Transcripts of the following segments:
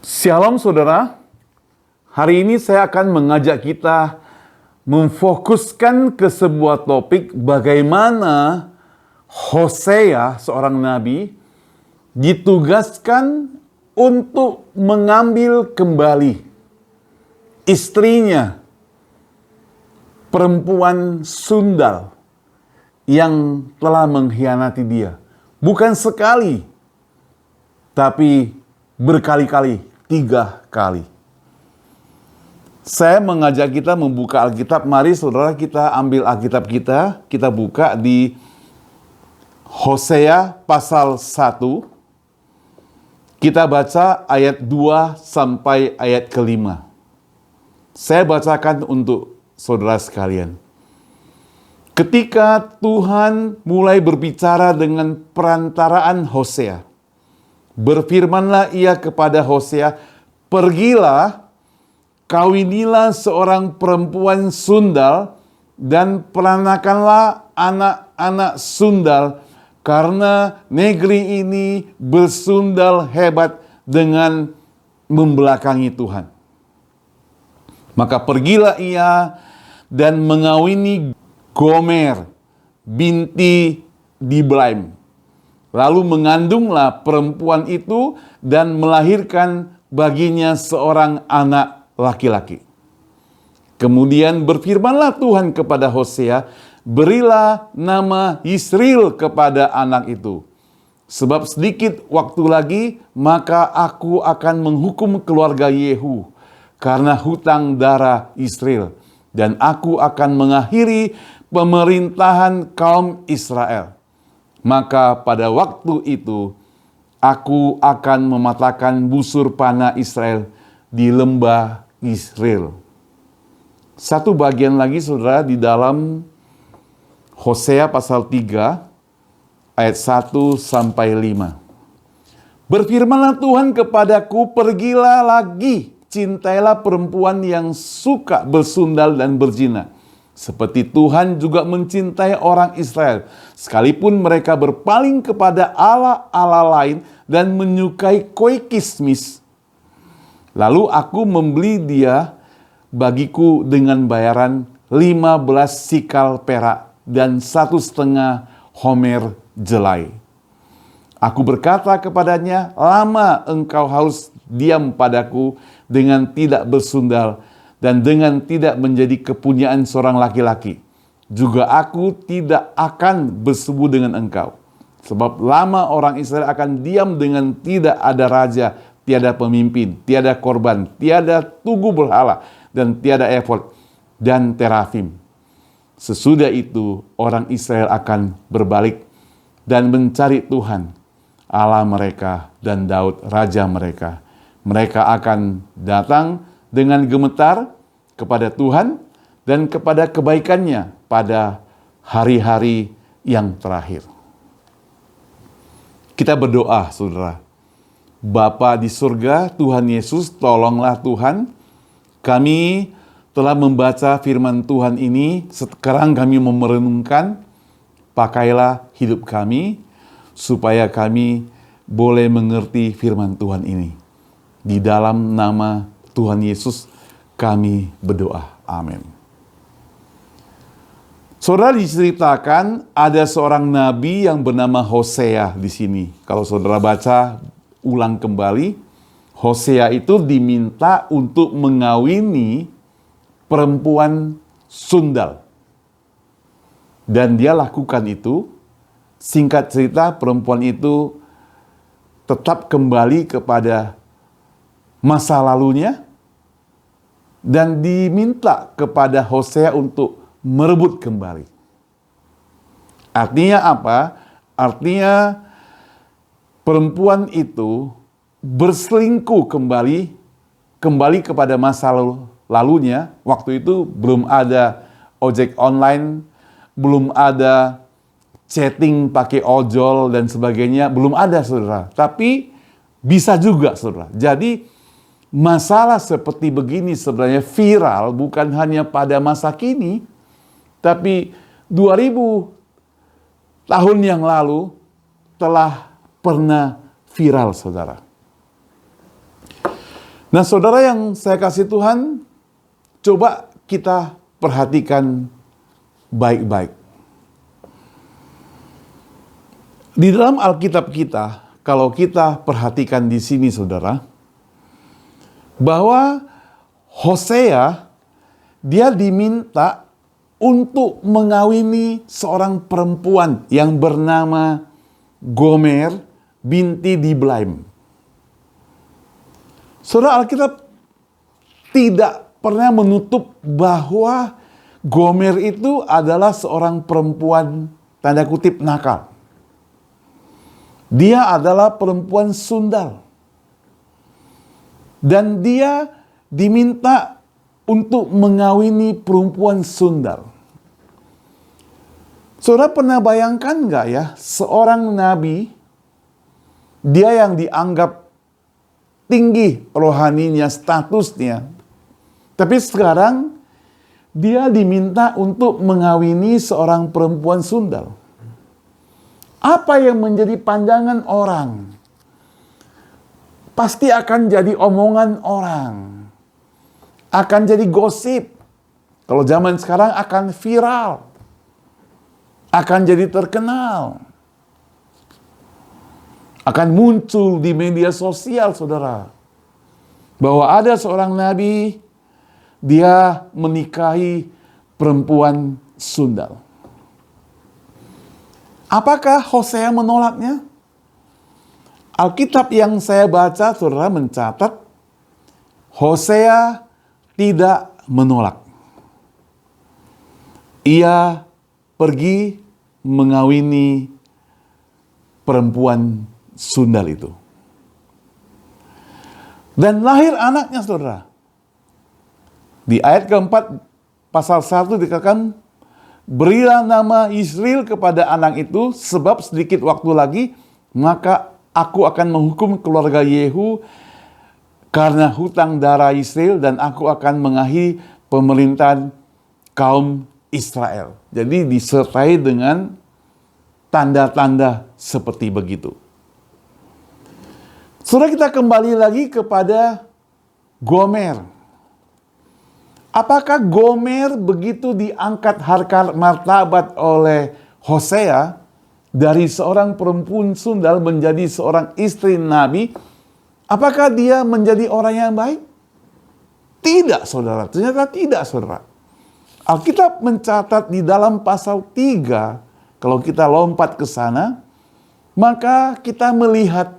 Shalom saudara, hari ini saya akan mengajak kita memfokuskan ke sebuah topik bagaimana Hosea, seorang nabi, ditugaskan untuk mengambil kembali istrinya, perempuan sundal yang telah mengkhianati dia. Bukan sekali, tapi berkali-kali, 3 kali. Saya mengajak kita membuka Alkitab. Mari saudara kita ambil Alkitab kita buka di Hosea pasal 1. Kita baca ayat 2 sampai ayat ke-5. Saya bacakan untuk saudara sekalian. Ketika Tuhan mulai berbicara dengan perantaraan Hosea, berfirmanlah ia kepada Hosea, "Pergilah, kawinilah seorang perempuan sundal dan peranakanlah anak-anak sundal, karena negeri ini bersundal hebat dengan membelakangi Tuhan." Maka pergilah ia dan mengawini Gomer binti Diblaim. Lalu mengandunglah perempuan itu dan melahirkan baginya seorang anak laki-laki. Kemudian berfirmanlah Tuhan kepada Hosea, "Berilah nama Yisril kepada anak itu. Sebab sedikit waktu lagi, maka aku akan menghukum keluarga Yehu karena hutang darah Israel. Dan aku akan mengakhiri pemerintahan kaum Israel. Maka pada waktu itu, aku akan mematahkan busur panah Israel di lembah Israel." Satu bagian lagi saudara di dalam Hosea pasal 3 ayat 1 sampai 5. "Berfirmanlah Tuhan kepadaku, pergilah lagi, cintailah perempuan yang suka bersundal dan berzina. Seperti Tuhan juga mencintai orang Israel, sekalipun mereka berpaling kepada Allah-Allah lain dan menyukai kue kismis. Lalu aku membeli dia bagiku dengan bayaran 15 sikal perak dan 1,5 homer jelai. Aku berkata kepadanya, lama engkau harus diam padaku dengan tidak bersundal dan dengan tidak menjadi kepunyaan seorang laki-laki. Juga aku tidak akan bersebu dengan engkau. Sebab lama orang Israel akan diam dengan tidak ada raja, tiada pemimpin, tiada korban, tiada tugu berhala, dan tiada efod dan terafim. Sesudah itu orang Israel akan berbalik dan mencari Tuhan, Allah mereka, dan Daud raja mereka. Mereka akan datang dengan gemetar kepada Tuhan dan kepada kebaikannya pada hari-hari yang terakhir." Kita berdoa saudara. Bapa di surga, Tuhan Yesus, tolonglah Tuhan. Kami telah membaca firman Tuhan ini, sekarang kami merenungkan, pakailah hidup kami, supaya kami boleh mengerti firman Tuhan ini. Di dalam nama Tuhan Yesus kami berdoa. Amin. Saudara, diceritakan ada seorang nabi yang bernama Hosea di sini. Kalau saudara baca ulang kembali, Hosea itu diminta untuk mengawini perempuan sundal. Dan dia lakukan itu. Singkat cerita, perempuan itu tetap kembali kepada masa lalunya dan diminta kepada Hosea untuk merebut kembali. Artinya apa? Artinya perempuan itu berselingkuh kembali kepada masa lalunya. Waktu itu belum ada ojek online, belum ada chatting pakai ojol dan sebagainya, belum ada saudara. Tapi bisa juga saudara. Jadi masalah seperti begini sebenarnya viral bukan hanya pada masa kini, tapi 2000 tahun yang lalu telah pernah viral saudara. Nah, saudara yang saya kasih Tuhan, coba kita perhatikan baik-baik. Di dalam Alkitab kita, kalau kita perhatikan di sini, saudara, bahwa Hosea, dia diminta untuk mengawini seorang perempuan yang bernama Gomer binti Diblaim. Saudara, Alkitab tidak pernah menutup bahwa Gomer itu adalah seorang perempuan tanda kutip nakal. Dia adalah perempuan sundal. Dan dia diminta untuk mengawini perempuan sundal. Saudara pernah bayangkan nggak ya, seorang nabi, dia yang dianggap tinggi rohaninya, statusnya. Tapi sekarang dia diminta untuk mengawini seorang perempuan sundal. Apa yang menjadi pandangan orang? Pasti akan jadi omongan orang. Akan jadi gosip. Kalau zaman sekarang akan viral. Akan jadi terkenal. Akan muncul di media sosial, saudara. Bahwa ada seorang nabi, dia menikahi perempuan sundal. Apakah Hosea menolaknya? Alkitab yang saya baca, saudara, mencatat Hosea tidak menolak. Ia pergi mengawini perempuan sundal itu. Dan lahir anaknya, saudara. Di ayat keempat, pasal 1 dikatakan, berilah nama Yisrael kepada anak itu, sebab sedikit waktu lagi, maka aku akan menghukum keluarga Yehu karena hutang darah Yisrael, dan aku akan mengakhiri pemerintahan kaum Israel. Jadi disertai dengan tanda-tanda seperti begitu. Saudara, kita kembali lagi kepada Gomer. Apakah Gomer begitu diangkat harkat martabat oleh Hosea dari seorang perempuan sundal menjadi seorang istri nabi? Apakah dia menjadi orang yang baik? Tidak, saudara. Ternyata tidak, saudara. Alkitab mencatat di dalam pasal 3, kalau kita lompat ke sana, maka kita melihat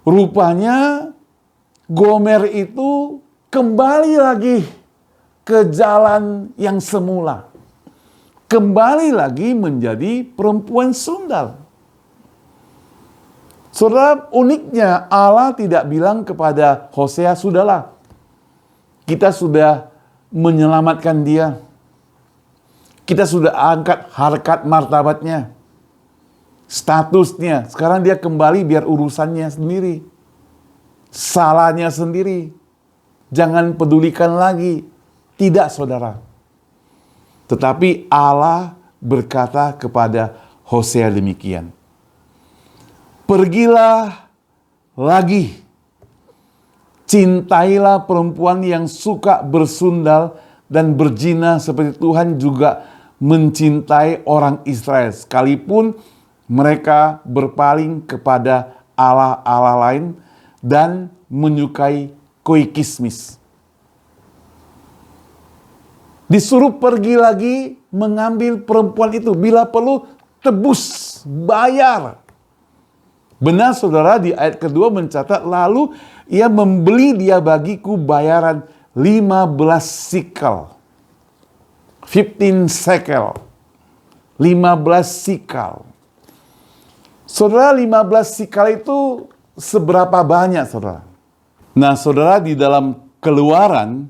rupanya Gomer itu kembali lagi ke jalan yang semula. Kembali lagi menjadi perempuan sundal. Saudara, uniknya Allah tidak bilang kepada Hosea, sudahlah, kita sudah menyelamatkan dia. Kita sudah angkat harkat martabatnya. Statusnya. Sekarang dia kembali biar urusannya sendiri. Salahnya sendiri. Jangan pedulikan lagi. Tidak, saudara. Tetapi Allah berkata kepada Hosea demikian. Pergilah lagi. Cintailah perempuan yang suka bersundal dan berzina seperti Tuhan juga mencintai orang Israel. Sekalipun mereka berpaling kepada Allah-Allah lain dan menyukai koi kismis. Disuruh pergi lagi mengambil perempuan itu. Bila perlu tebus, bayar. Benar, saudara, di ayat kedua mencatat, lalu ia membeli dia bagiku bayaran 15 sikel. 15 shekel. 15 sikal. Saudara, 15 sikal itu seberapa banyak, saudara? Nah, saudara, di dalam Keluaran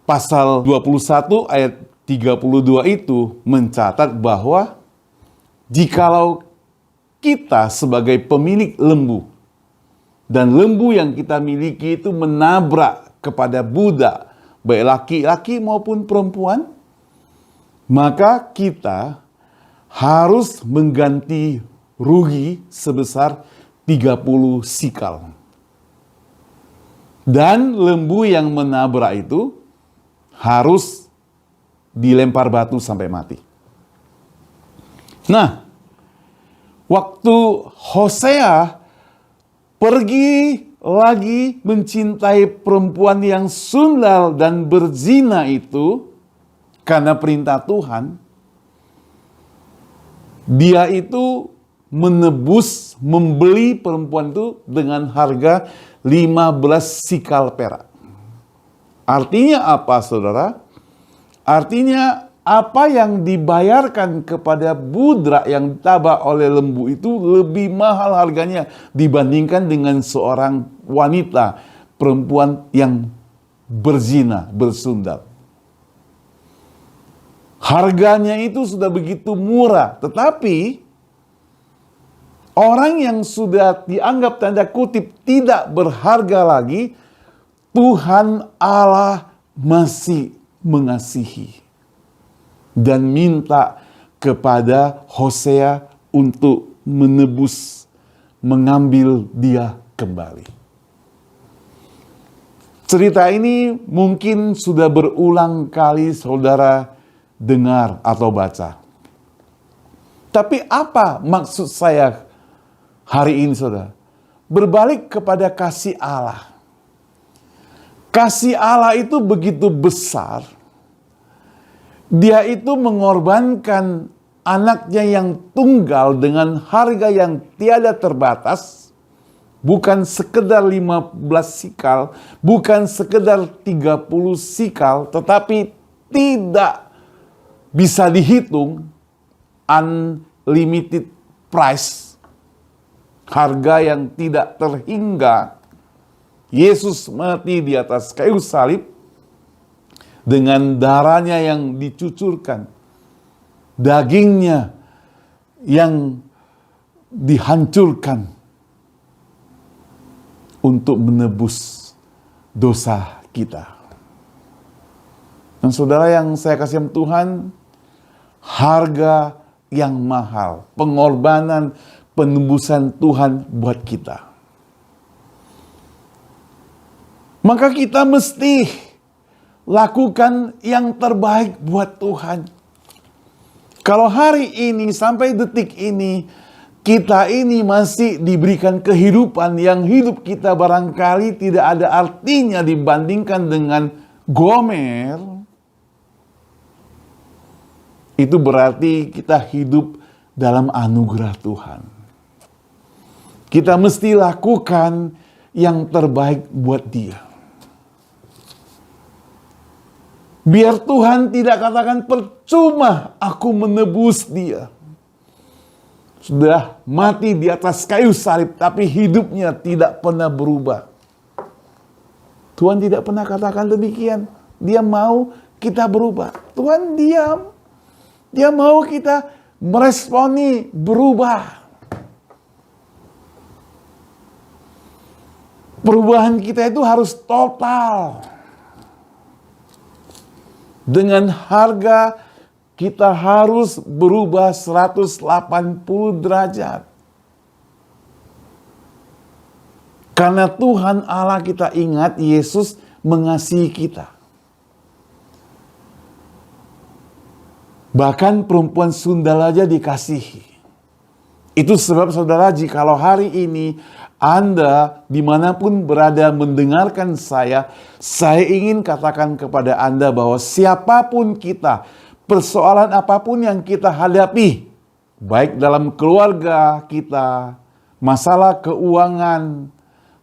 pasal 21 ayat 32 itu mencatat bahwa jikalau kita sebagai pemilik lembu dan lembu yang kita miliki itu menabrak kepada budak, baik laki-laki maupun perempuan, maka kita harus mengganti rugi sebesar 30 sikal. Dan lembu yang menabrak itu harus dilempar batu sampai mati. Nah, waktu Hosea pergi lagi mencintai perempuan yang sundal dan berzina itu karena perintah Tuhan, dia itu membeli perempuan itu dengan harga 15 sikal perak. Artinya apa, saudara? Artinya apa yang dibayarkan kepada budak yang ditabrak oleh lembu itu lebih mahal harganya dibandingkan dengan seorang wanita, perempuan yang berzina, bersundal. Harganya itu sudah begitu murah, tetapi orang yang sudah dianggap tanda kutip tidak berharga lagi, Tuhan Allah masih mengasihi dan minta kepada Hosea untuk menebus, mengambil dia kembali. Cerita ini mungkin sudah berulang kali saudara dengar atau baca. Tapi apa maksud saya hari ini, saudara? Berbalik kepada kasih Allah. Kasih Allah itu begitu besar. Dia itu mengorbankan anaknya yang tunggal dengan harga yang tiada terbatas. Bukan sekedar 15 sikal, bukan sekedar 30 sikal, tetapi tidak bisa dihitung, unlimited price, harga yang tidak terhingga. Yesus mati di atas kayu salib dengan darahnya yang dicucurkan, dagingnya yang dihancurkan untuk menebus dosa kita. Dan saudara yang saya kasih Tuhan, harga yang mahal, pengorbanan, penebusan Tuhan buat kita. Maka kita mesti lakukan yang terbaik buat Tuhan. Kalau hari ini sampai detik ini kita ini masih diberikan kehidupan yang hidup kita barangkali tidak ada artinya dibandingkan dengan Gomer, itu berarti kita hidup dalam anugerah Tuhan. Kita mesti lakukan yang terbaik buat dia. Biar Tuhan tidak katakan percuma aku menebus dia. Sudah mati di atas kayu salib, tapi hidupnya tidak pernah berubah. Tuhan tidak pernah katakan demikian. Dia mau kita berubah. Tuhan diam. Dia mau kita meresponi berubah. Perubahan kita itu harus total. Dengan harga kita harus berubah 180 derajat. Karena Tuhan Allah kita ingat, Yesus mengasihi kita. Bahkan perempuan sundal aja dikasihi. Itu sebab saudara, jikalau hari ini Anda dimanapun berada mendengarkan saya ingin katakan kepada Anda bahwa siapapun kita, persoalan apapun yang kita hadapi, baik dalam keluarga kita, masalah keuangan,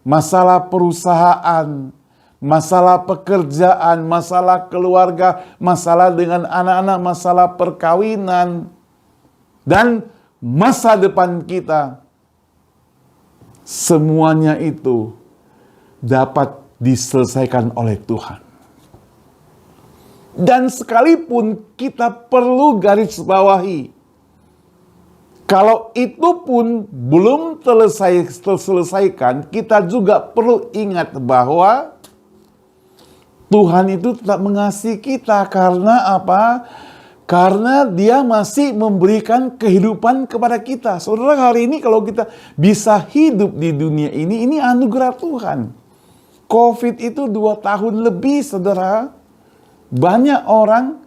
masalah perusahaan, masalah pekerjaan, masalah keluarga, masalah dengan anak-anak, masalah perkawinan, dan masa depan kita, semuanya itu dapat diselesaikan oleh Tuhan. Dan sekalipun kita perlu garis bawahi, kalau itu pun belum terselesaikan, kita juga perlu ingat bahwa Tuhan itu tetap mengasihi kita. Karena apa? Karena dia masih memberikan kehidupan kepada kita. Saudara, hari ini kalau kita bisa hidup di dunia ini anugerah Tuhan. COVID itu 2 tahun lebih, saudara. Banyak orang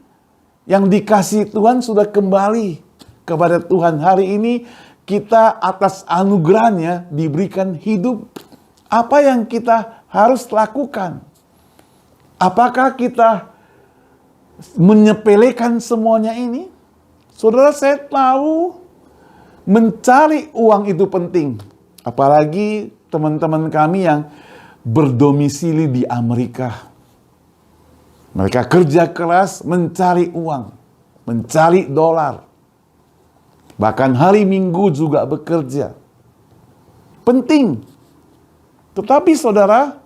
yang dikasihi Tuhan sudah kembali kepada Tuhan. Hari ini kita atas anugerahnya diberikan hidup. Apa yang kita harus lakukan? Apakah kita menyepelekan semuanya ini? Saudara, saya tahu mencari uang itu penting. Apalagi teman-teman kami yang berdomisili di Amerika. Mereka kerja keras mencari uang, mencari dolar. Bahkan hari Minggu juga bekerja. Penting. Tetapi saudara,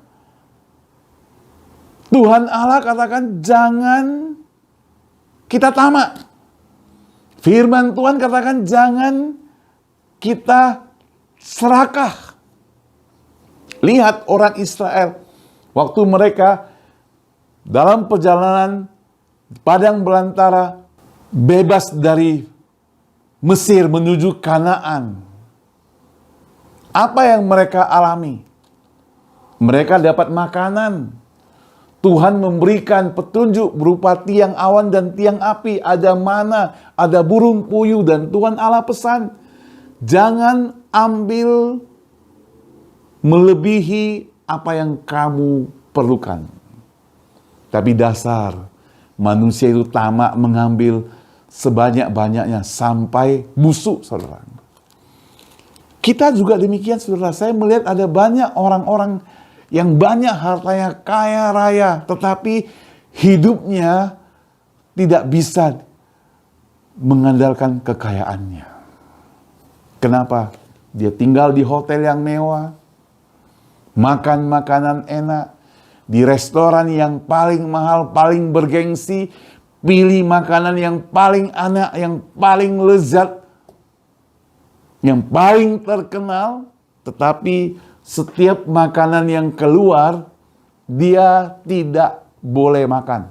Tuhan Allah katakan jangan kita tamak. Firman Tuhan katakan jangan kita serakah. Lihat orang Israel waktu mereka dalam perjalanan padang belantara bebas dari Mesir menuju Kanaan. Apa yang mereka alami? Mereka dapat makanan. Tuhan memberikan petunjuk berupa tiang awan dan tiang api. Ada mana, ada burung puyuh, dan Tuhan Allah pesan, jangan ambil melebihi apa yang kamu perlukan. Tapi dasar manusia itu tamak mengambil sebanyak-banyaknya sampai busuk, saudara. Kita juga demikian, saudara. Saya melihat ada banyak orang-orang yang banyak hartanya, kaya raya, tetapi hidupnya tidak bisa mengandalkan kekayaannya. Kenapa? Dia tinggal di hotel yang mewah, makan makanan enak, di restoran yang paling mahal, paling bergengsi, pilih makanan yang paling enak, yang paling lezat, yang paling terkenal, tetapi setiap makanan yang keluar, dia tidak boleh makan.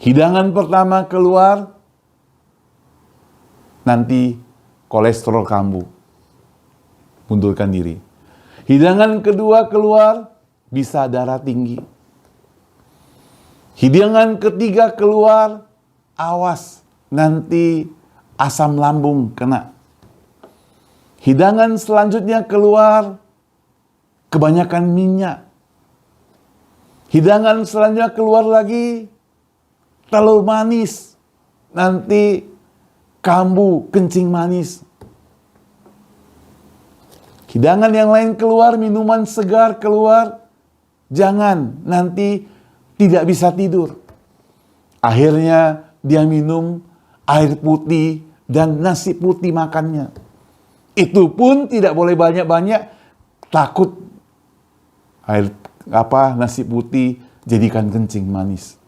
Hidangan pertama keluar, nanti kolesterol kambuh, mundurkan diri. Hidangan kedua keluar, bisa darah tinggi. Hidangan ketiga keluar, awas, nanti asam lambung kena. Hidangan selanjutnya keluar, kebanyakan minyak. Hidangan selanjutnya keluar lagi, telur manis. Nanti kambuh, kencing manis. Hidangan yang lain keluar, minuman segar keluar. Jangan, nanti tidak bisa tidur. Akhirnya dia minum air putih dan nasi putih makannya. Itu pun tidak boleh banyak-banyak, takut nasi putih jadikan kencing manis.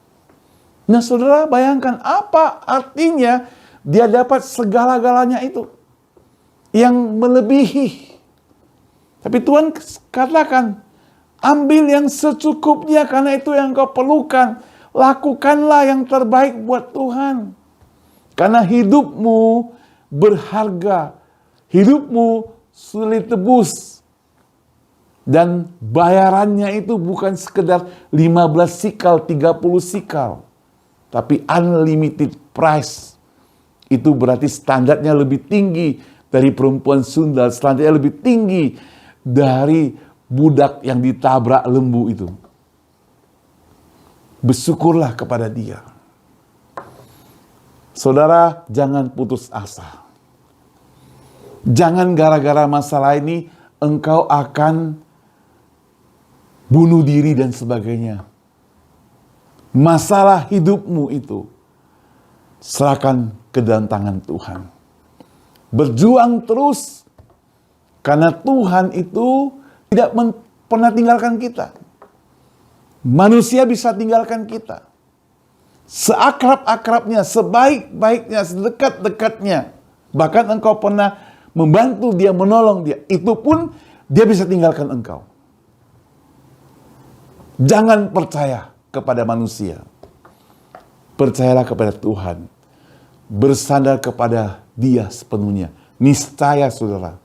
Nah, saudara, bayangkan apa artinya dia dapat segala-galanya itu yang melebihi. Tapi Tuhan katakan, ambil yang secukupnya karena itu yang kau perlukan. Lakukanlah yang terbaik buat Tuhan. Karena hidupmu berharga. Hidupmu sulit tebus. Dan bayarannya itu bukan sekedar 15 sikal, 30 sikal. Tapi unlimited price. Itu berarti standarnya lebih tinggi dari perempuan sundal. Standarnya lebih tinggi dari budak yang ditabrak lembu itu. Bersyukurlah kepada dia. Saudara, jangan putus asa. Jangan gara-gara masalah ini engkau akan bunuh diri dan sebagainya. Masalah hidupmu itu serahkan ke dalam tangan Tuhan. Berjuang terus, karena Tuhan itu tidak pernah tinggalkan kita. Manusia bisa tinggalkan kita. Seakrab-akrabnya, sebaik-baiknya, sedekat-dekatnya. Bahkan engkau pernah membantu dia, menolong dia. Itu pun dia bisa tinggalkan engkau. Jangan percaya kepada manusia. Percayalah kepada Tuhan. Bersandar kepada Dia sepenuhnya. Niscaya, saudara,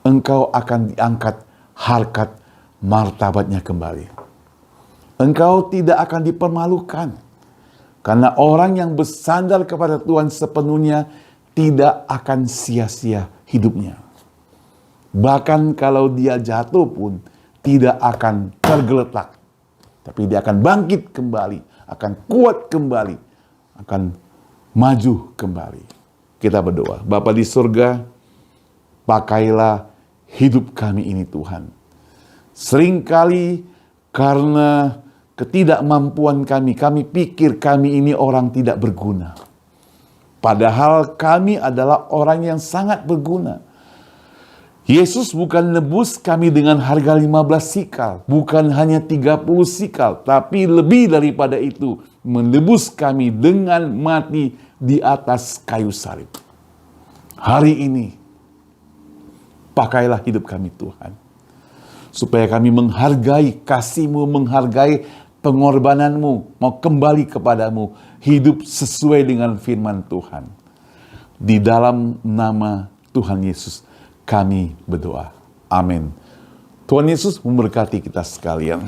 engkau akan diangkat harkat martabatnya kembali. Engkau tidak akan dipermalukan. Karena orang yang bersandar kepada Tuhan sepenuhnya tidak akan sia-sia hidupnya. Bahkan kalau dia jatuh pun tidak akan tergeletak. Tapi dia akan bangkit kembali, akan kuat kembali, akan maju kembali. Kita berdoa. Bapa di surga, pakailah hidup kami ini Tuhan. Seringkali karena ketidakmampuan kami pikir kami ini orang tidak berguna. Padahal kami adalah orang yang sangat berguna. Yesus bukan nebus kami dengan harga 15 sikal, bukan hanya 30 sikal, tapi lebih daripada itu, menebus kami dengan mati di atas kayu salib. Hari ini, pakailah hidup kami Tuhan. Supaya kami menghargai kasih-Mu, menghargai pengorbanan-Mu, mau kembali kepadamu, hidup sesuai dengan firman Tuhan. Di dalam nama Tuhan Yesus, kami berdoa. Amin. Tuhan Yesus memberkati kita sekalian.